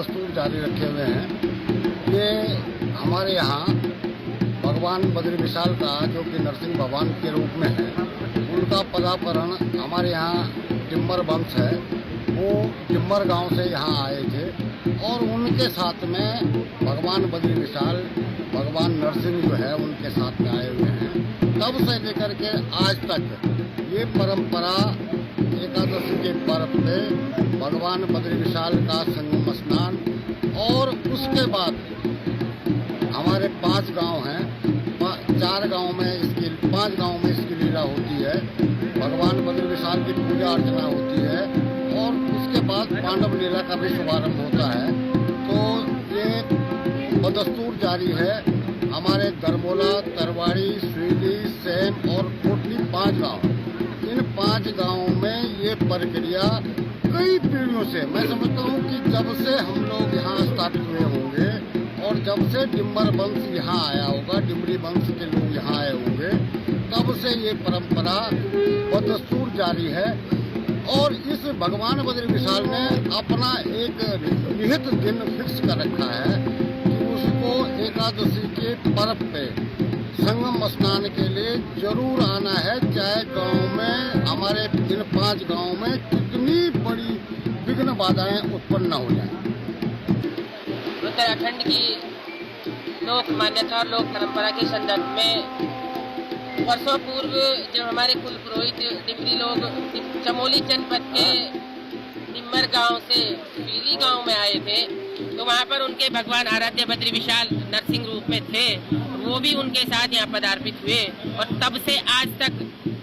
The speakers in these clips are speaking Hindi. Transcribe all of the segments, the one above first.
बदस्तूर जारी रखे हुए हैं। ये हमारे यहाँ भगवान बद्री विशाल का जो कि नरसिंह भगवान के रूप में है, उनका पदार्पण हमारे यहाँ टिम्बर वंश है, वो टिम्बर गांव से यहाँ आए थे और उनके साथ में भगवान बद्री विशाल भगवान नरसिंह जो है उनके साथ में आए हुए हैं। तब से लेकर के आज तक ये परंपरा एकादशी के पर्व पे भगवान बद्री विशाल का संगम स्नान और उसके बाद हमारे 5 गांव हैं, 4 गांव में इसकी 5 गांव में इसकी लीला होती है। भगवान बद्री विशाल की पूजा अर्चना होती है और उसके बाद पांडव लीला का भी शुभारंभ होता है। तो ये बदस्तूर जारी है। हमारे गरमोला, तरवाड़ी, श्रीली, सेन और कोटली 5 गांव, इन 5 गांवों में ये प्रक्रिया कई पीढ़ियों से, मैं समझता हूँ कि जब से हम लोग यहाँ स्थापित हुए होंगे और जब से डिम्बर वंश यहाँ आया होगा, डिमरी वंश के लोग यहाँ आए होंगे, तब से ये परंपरा बदस्तूर जारी है। और इस भगवान बद्री विशाल ने अपना एक निहित दिन फिक्स कर रखा है कि उसको एकादशी के पर्व पे संगम स्नान के लिए जरूर आना है, चाहे गांव में हमारे इन 5 गांव में कितनी बड़ी विघ्न बाधाएं उत्पन्न हो जाए। उत्तराखंड की लोक मान्यता और लोक परंपरा के संदर्भ में वर्षों पूर्व जब हमारे कुल पुरोहित डिमरी लोग चमोली जनपद के टिम्बर गांव से पीली गांव में आए थे, तो वहां पर उनके भगवान आराध्य बद्री विशाल नरसिंह रूप में थे, वो भी उनके साथ यहाँ पदार्पित हुए और तब से आज तक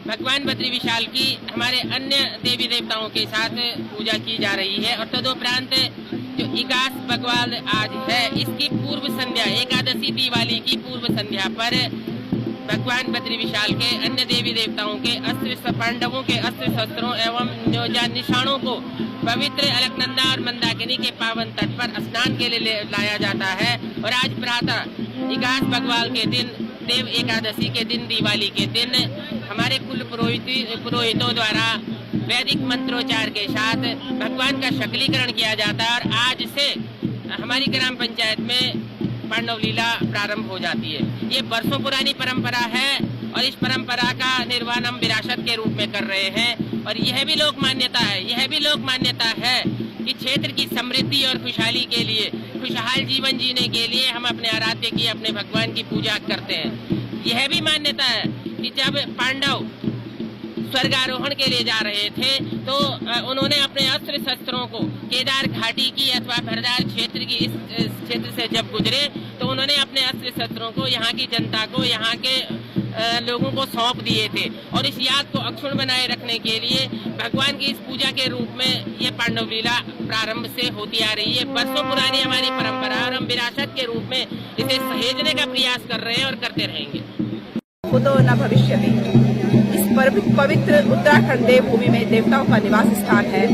भगवान बद्री विशाल की हमारे अन्य देवी देवताओं के साथ पूजा की जा रही है। और तदुपरांत जो इगास बगवाल आज है, इसकी पूर्व संध्या एकादशी दिवाली की पूर्व संध्या पर भगवान बद्री विशाल के अन्य देवी देवताओं के अस्त्र पांडवों के अस्त्र शस्त्रों एवं निशानों को पवित्र अलकनंदा और मंदाकिनी के पावन तट पर स्नान के लिए लाया जाता है। और आज प्रातः इगास बगवाल के दिन, देव एकादशी के दिन, दिवाली के दिन हमारे कुल पुरोहितों द्वारा वैदिक मंत्रोच्चार के साथ भगवान का शकलीकरण किया जाता है और आज से हमारी ग्राम पंचायत में पांडव लीला प्रारंभ हो जाती है। ये वर्षों पुरानी परंपरा है और इस परंपरा का निर्वहन हम विरासत के रूप में कर रहे हैं। और यह भी लोक मान्यता है कि क्षेत्र की समृद्धि और खुशहाली के लिए, खुशहाल जीवन जीने के लिए हम अपने आराध्य की, अपने भगवान की पूजा करते हैं। यह भी मान्यता है कि जब पांडव स्वर्गारोहण के लिए जा रहे थे तो उन्होंने अपने अस्त्र शस्त्रों को केदार घाटी की अथवा भरदार क्षेत्र की इस क्षेत्र से जब गुजरे तो उन्होंने अपने अस्त्र शस्त्रों को यहाँ की जनता को, यहाँ के लोगों को सौंप दिए थे। और इस याद को अक्षुण्ण बनाए रखने के लिए भगवान की इस पूजा के रूप में ये पांडव लीला प्रारंभ से होती आ रही है। वर्षों पुरानी हमारी परंपरा और हम विरासत के रूप में इसे सहेजने का प्रयास कर रहे हैं और करते रहेंगे। खुदो न भविष्य में इस पवित्र उत्तराखंड देवभूमि में देवताओं का निवास स्थान है।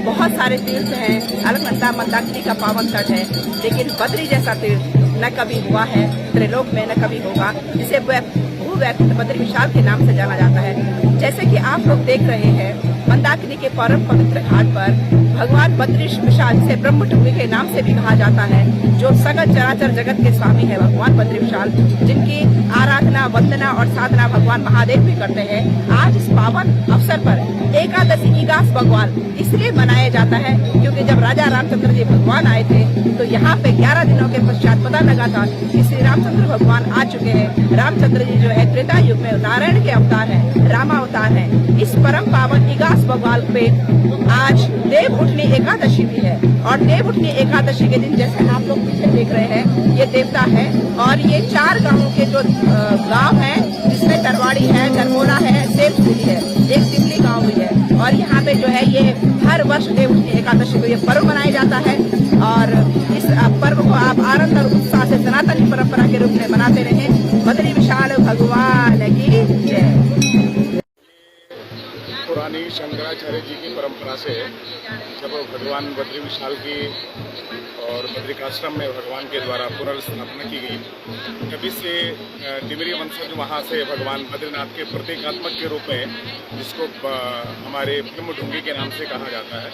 बहुत सारे तीर्थ हैं, अलकनंदा मंदाकिनी का पावन तट है, लेकिन बद्री जैसा तीर्थ न कभी हुआ है त्रिलोक में, न कभी होगा, जिसे भूवैकुंठ बद्री विशाल के नाम से जाना जाता है। जैसे कि आप लोग देख रहे हैं, मंदाकिनी के परम पवित्र घाट पर भगवान बद्री विशाल, जिसे ब्रह्मटुंगी के नाम से भी कहा जाता है, जो सकल चराचर जगत के स्वामी है भगवान बद्री विशाल, जिनकी आराधना, वंदना और साधना भगवान महादेव भी करते हैं। आज इस पावन अवसर पर एकादशी इगास बगवाल इसलिए मनाया जाता है क्योंकि जब राजा रामचंद्र जी भगवान आए थे तो यहाँ पे 11 दिनों के पश्चात पता लगा था कि श्री रामचंद्र भगवान आ चुके हैं। रामचंद्र जी जो है त्रेता युग में नारायण के अवतार है, रामावतार है। इस परम पावन इगास बगवाल पे आज देव उठनी एकादशी भी है और देव उठनी एकादशी के दिन जैसे आप लोग पीछे देख रहे हैं, ये देवता है और ये 4 गांवों के जो गांव है, जिसमें तरवाड़ी है, गरमोला है, सेमपुरी है, एक दिमली गांव भी है। और यहाँ पे जो है ये हर वर्ष देव उठनी एकादशी को ये पर्व मनाया जाता है और इस पर्व को आप आनंद और उत्साह से सनातनी परंपरा के रूप में मनाते रहें। बद्री विशाल भगवान की जय। पुरानी श्री शंकराचार्य जी की परंपरा से जब भगवान बद्री विशाल की और बद्रिकाश्रम में भगवान के द्वारा पुनर्स्थापना की गई, तभी से डिमरी वंशज वहाँ से भगवान बद्रीनाथ के प्रतीकात्मक के रूप में, जिसको हमारे फिल्म ढूंगी के नाम से कहा जाता है,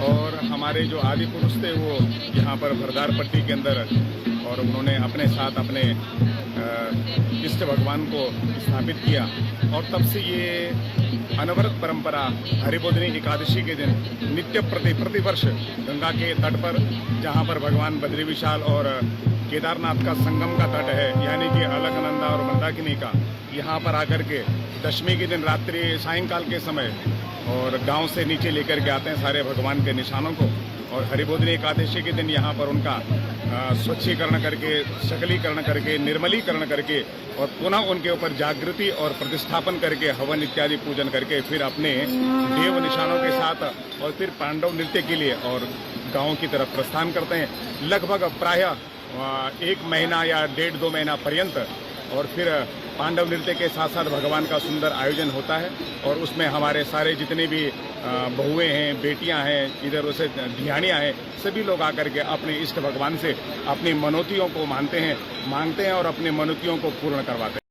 और हमारे जो आदि पुरुष थे वो यहाँ पर भरदार पट्टी के अंदर, और उन्होंने अपने साथ अपने इष्ट भगवान को स्थापित किया। और तब से ये अनवरत परंपरा हरिबोधिनी एकादशी के दिन नित्य प्रतिवर्ष गंगा के तट पर, जहाँ पर भगवान बद्री विशाल और केदारनाथ का संगम का तट है, यानी कि अलकनंदा और मंदाकिनी का, यहाँ पर आकर के दशमी के दिन रात्रि सायंकाल के समय और गांव से नीचे लेकर के आते हैं सारे भगवान के निशानों को, और हरिबोधिनी एकादशी के दिन यहाँ पर उनका स्वच्छीकरण करके, सकलीकरण करके, निर्मलीकरण करके, और पुनः उनके ऊपर जागृति और प्रतिष्ठापन करके, हवन इत्यादि पूजन करके, फिर अपने देव निशानों के साथ और फिर पांडव नृत्य के लिए और गांव की तरफ प्रस्थान करते हैं, लगभग प्रायः 1 महीना या 1.5-2 महीना पर्यंत। और फिर पांडव नृत्य के साथ साथ भगवान का सुंदर आयोजन होता है, और उसमें हमारे सारे जितने भी बहुएं हैं, बेटियां हैं, इधर उसे धियानियां हैं, सभी लोग आकर के अपने इष्ट भगवान से अपनी मनोतियों को मांगते हैं और अपनी मनोतियों को पूर्ण करवाते हैं।